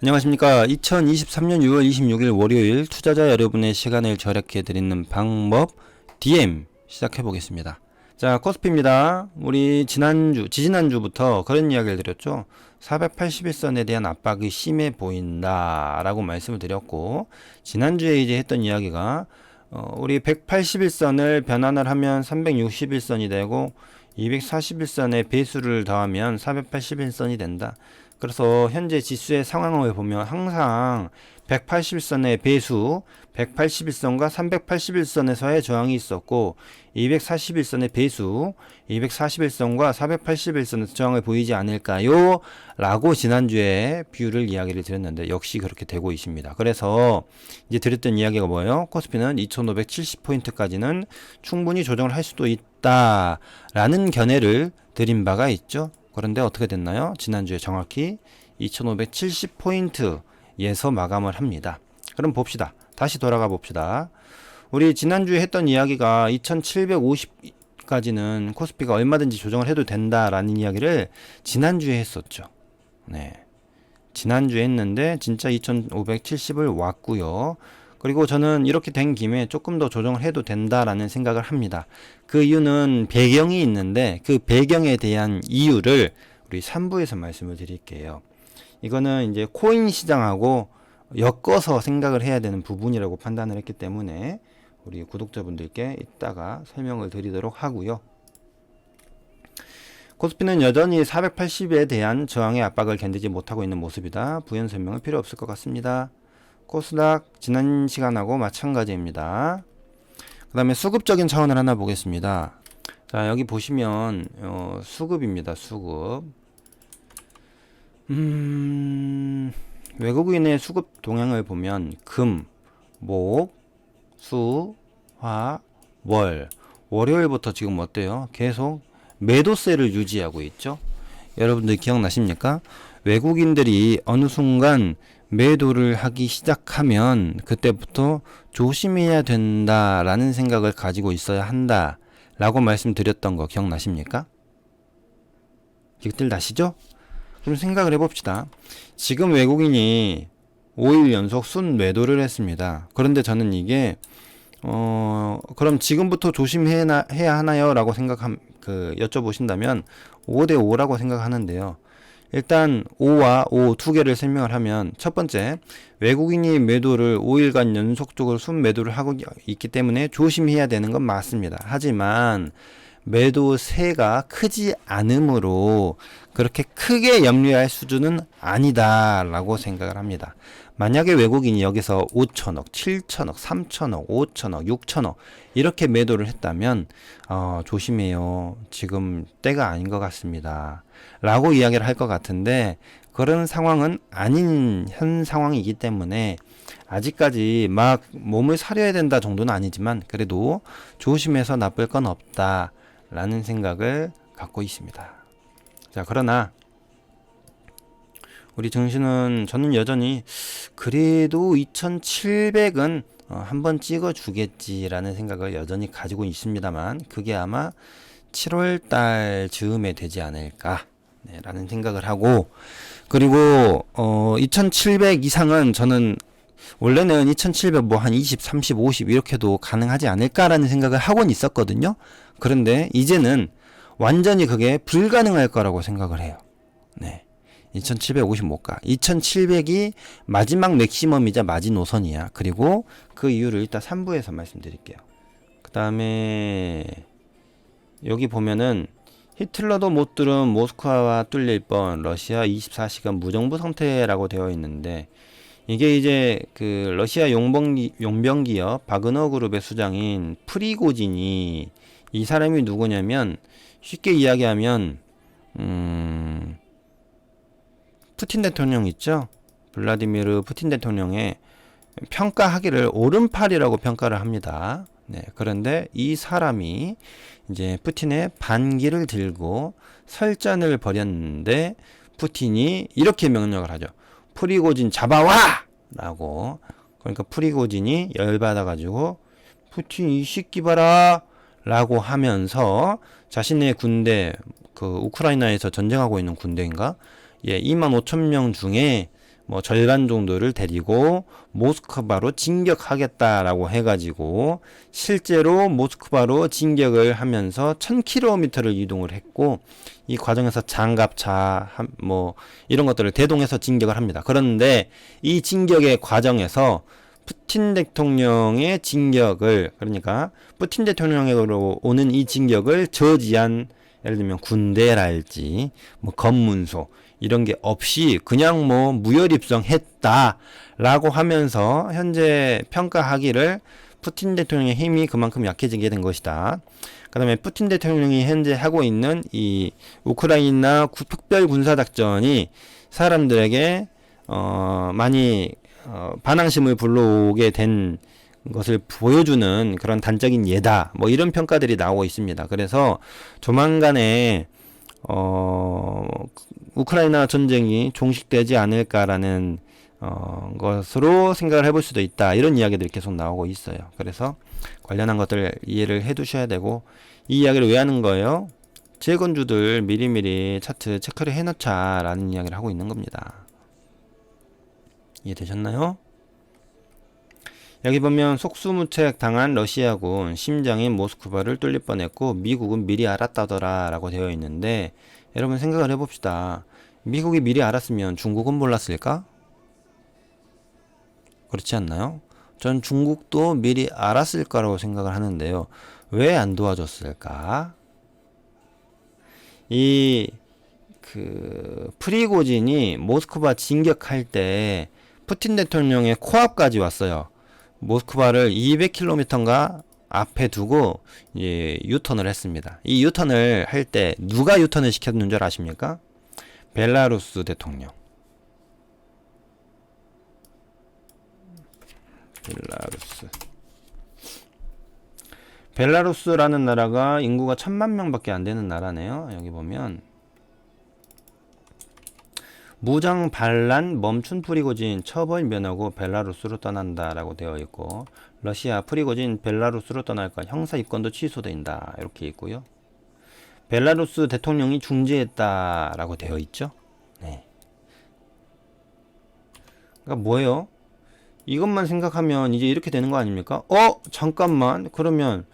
안녕하십니까. 2023년 6월 26일 월요일 투자자 여러분의 시간을 절약해 드리는 방법 DM 시작해 보겠습니다. 자, 코스피입니다. 우리 지지난주부터 그런 이야기를 드렸죠. 481선에 대한 압박이 심해 보인다 라고 말씀을 드렸고, 지난주에 이제 했던 이야기가 우리 181선을 변환을 하면 361선이 되고 241선에 배수를 더하면 481선이 된다. 그래서 현재 지수의 상황을 보면 항상 181선의 배수, 181선과 381선에서의 저항이 있었고 241선의 배수, 241선과 481선에서 저항을 보이지 않을까요? 라고 지난주에 비율을 이야기를 드렸는데 역시 그렇게 되고 있습니다. 그래서 이제 드렸던 이야기가 뭐예요? 코스피는 2570포인트까지는 충분히 조정을 할 수도 있다 라는 견해를 드린 바가 있죠. 그런데 어떻게 됐나요? 지난주에 정확히 2570포인트에서 마감을 합니다. 그럼 봅시다. 다시 돌아가 봅시다. 우리 지난주에 했던 이야기가 2750까지는 코스피가 얼마든지 조정을 해도 된다라는 이야기를 지난주에 했었죠. 네. 지난주에 했는데 진짜 2570을 왔고요. 그리고 저는 이렇게 된 김에 조금 더 조정을 해도 된다라는 생각을 합니다. 그 이유는 배경이 있는데 그 배경에 대한 이유를 우리 3부에서 말씀을 드릴게요. 이거는 이제 코인 시장하고 엮어서 생각을 해야 되는 부분이라고 판단을 했기 때문에 우리 구독자분들께 이따가 설명을 드리도록 하고요. 코스피는 여전히 480에 대한 저항의 압박을 견디지 못하고 있는 모습이다. 부연 설명은 필요 없을 것 같습니다. 코스닥 지난 시간하고 마찬가지입니다. 그 다음에 수급적인 차원을 하나 보겠습니다. 자, 여기 보시면 수급입니다. 수급. 외국인의 수급 동향을 보면 금, 목, 수, 화, 월. 월요일부터 지금 어때요? 계속 매도세를 유지하고 있죠. 여러분들 기억나십니까? 외국인들이 어느 순간 매도를 하기 시작하면 그때부터 조심해야 된다라는 생각을 가지고 있어야 한다 라고 말씀드렸던 거 기억나십니까? 기억들 나시죠? 그럼 생각을 해봅시다. 지금 외국인이 5일 연속 순 매도를 했습니다. 그런데 저는 이게 그럼 지금부터 조심해야 하나요? 라고 여쭤보신다면 5대5라고 생각하는데요. 일단 5와 5 두 개를 설명을 하면 첫 번째, 외국인이 매도를 5일간 연속적으로 순매도를 하고 있기 때문에 조심해야 되는 건 맞습니다. 하지만 매도세가 크지 않으므로 그렇게 크게 염려할 수준은 아니다 라고 생각을 합니다. 만약에 외국인이 여기서 5천억, 7천억, 3천억, 5천억, 6천억 이렇게 매도를 했다면 조심해요. 지금 때가 아닌 것 같습니다. 라고 이야기를 할 것 같은데 그런 상황은 아닌 현 상황이기 때문에 아직까지 막 몸을 사려야 된다 정도는 아니지만 그래도 조심해서 나쁠 건 없다 라는 생각을 갖고 있습니다. 자, 그러나 우리 증시는 저는 여전히 그래도 2700은 한번 찍어 주겠지라는 생각을 여전히 가지고 있습니다만 그게 아마 7월달 즈음에 되지 않을까 라는 생각을 하고, 그리고 2700 이상은 저는 원래는 2700 뭐 한 20, 30, 50 이렇게도 가능하지 않을까라는 생각을 하고는 있었거든요. 그런데 이제는 완전히 그게 불가능할 거라고 생각을 해요. 네. 2750 못 가. 2700이 마지막 맥시멈이자 마지노선이야. 그리고 그 이유를 일단 3부에서 말씀드릴게요. 그 다음에 여기 보면은 히틀러도 못 뚫은 모스크바와 뚫릴 뻔 러시아 24시간 무정부 상태라고 되어 있는데 이게 이제 그 러시아 용병기업 바그너 그룹의 수장인 프리고진이 이 사람이 누구냐면 쉽게 이야기하면 푸틴 대통령 있죠? 블라디미르 푸틴 대통령의 평가하기를 오른팔이라고 평가를 합니다. 네, 그런데 이 사람이 이제 푸틴의 반기를 들고 설전을 벌였는데 푸틴이 이렇게 명령을 하죠. 프리고진 잡아와! 라고. 그러니까 프리고진이 열받아가지고 푸틴 이 새끼 봐라! 라고 하면서 자신의 군대, 그 우크라이나에서 전쟁하고 있는 군대인가? 예, 25,000명 중에 뭐 절반 정도를 데리고 모스크바로 진격하겠다라고 해가지고 실제로 모스크바로 진격을 하면서 1000km를 이동을 했고 이 과정에서 장갑차 뭐 이런 것들을 대동해서 진격을 합니다. 그런데 이 진격의 과정에서 푸틴 대통령의 진격을 그러니까 푸틴 대통령으로 오는 이 진격을 저지한 예를 들면 군대랄지 뭐 검문소 이런 게 없이 그냥 뭐 무혈입성했다라고 하면서 현재 평가하기를 푸틴 대통령의 힘이 그만큼 약해지게 된 것이다. 그다음에 푸틴 대통령이 현재 하고 있는 이 우크라이나 특별 군사 작전이 사람들에게 많이 반항심을 불러오게 된 것을 보여주는 그런 단적인 예다. 뭐 이런 평가들이 나오고 있습니다. 그래서 조만간에 우크라이나 전쟁이 종식되지 않을까라는 것으로 생각을 해볼 수도 있다. 이런 이야기들이 계속 나오고 있어요. 그래서 관련한 것들 이해를 해 두셔야 되고 이 이야기를 왜 하는 거예요? 재건주들 미리미리 차트 체크를 해놓자 라는 이야기를 하고 있는 겁니다. 이해되셨나요? 여기 보면 속수무책 당한 러시아군 심장인 모스크바를 뚫릴 뻔했고 미국은 미리 알았다더라 라고 되어 있는데 여러분 생각을 해봅시다. 미국이 미리 알았으면 중국은 몰랐을까? 그렇지 않나요? 전 중국도 미리 알았을 거라고 생각을 하는데요. 왜 안 도와줬을까? 프리고진이 모스크바 진격할 때 푸틴 대통령의 코앞까지 왔어요. 모스크바를 200km인가 앞에 두고 유턴을 했습니다. 이 유턴을 할 때 누가 유턴을 시켰는 줄 아십니까? 벨라루스 대통령. 벨라루스라는 나라가 인구가 1000만 명밖에 안 되는 나라네요. 여기 보면 무장 반란 멈춘 프리고진 처벌 면하고 벨라루스로 떠난다 라고 되어 있고 러시아 프리고진 벨라루스로 떠날까 형사 입건도 취소된다 이렇게 있고요. 벨라루스 대통령이 중재했다 라고 되어 있죠. 네. 그러니까 뭐예요? 이것만 생각하면 이제 이렇게 되는 거 아닙니까? 잠깐만. 그러면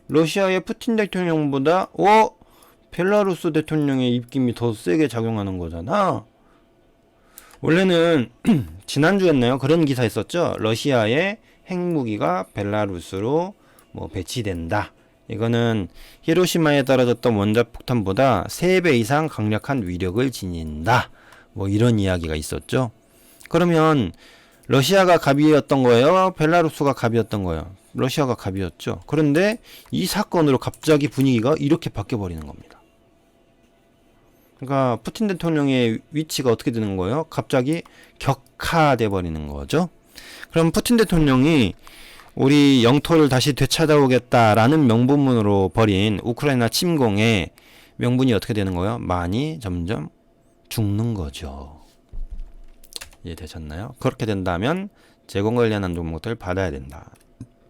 러시아의 푸틴 대통령보다 벨라루스 대통령의 입김이 더 세게 작용하는 거잖아. 원래는 지난주였나요? 그런 기사 있었죠. 러시아의 핵무기가 벨라루스로 뭐 배치된다. 이거는 히로시마에 떨어졌던 원자폭탄보다 3배 이상 강력한 위력을 지닌다. 뭐 이런 이야기가 있었죠. 그러면 러시아가 갑이었던 거예요? 벨라루스가 갑이었던 거예요? 러시아가 갑이었죠. 그런데 이 사건으로 갑자기 분위기가 이렇게 바뀌어 버리는 겁니다. 그러니까 푸틴 대통령의 위치가 어떻게 되는 거예요? 갑자기 격화돼 버리는 거죠. 그럼 푸틴 대통령이 우리 영토를 다시 되찾아오겠다라는 명분으로 벌인 우크라이나 침공의 명분이 어떻게 되는 거예요? 많이 점점 죽는 거죠. 이해되셨나요? 그렇게 된다면 재건 관련한 종목들 받아야 된다.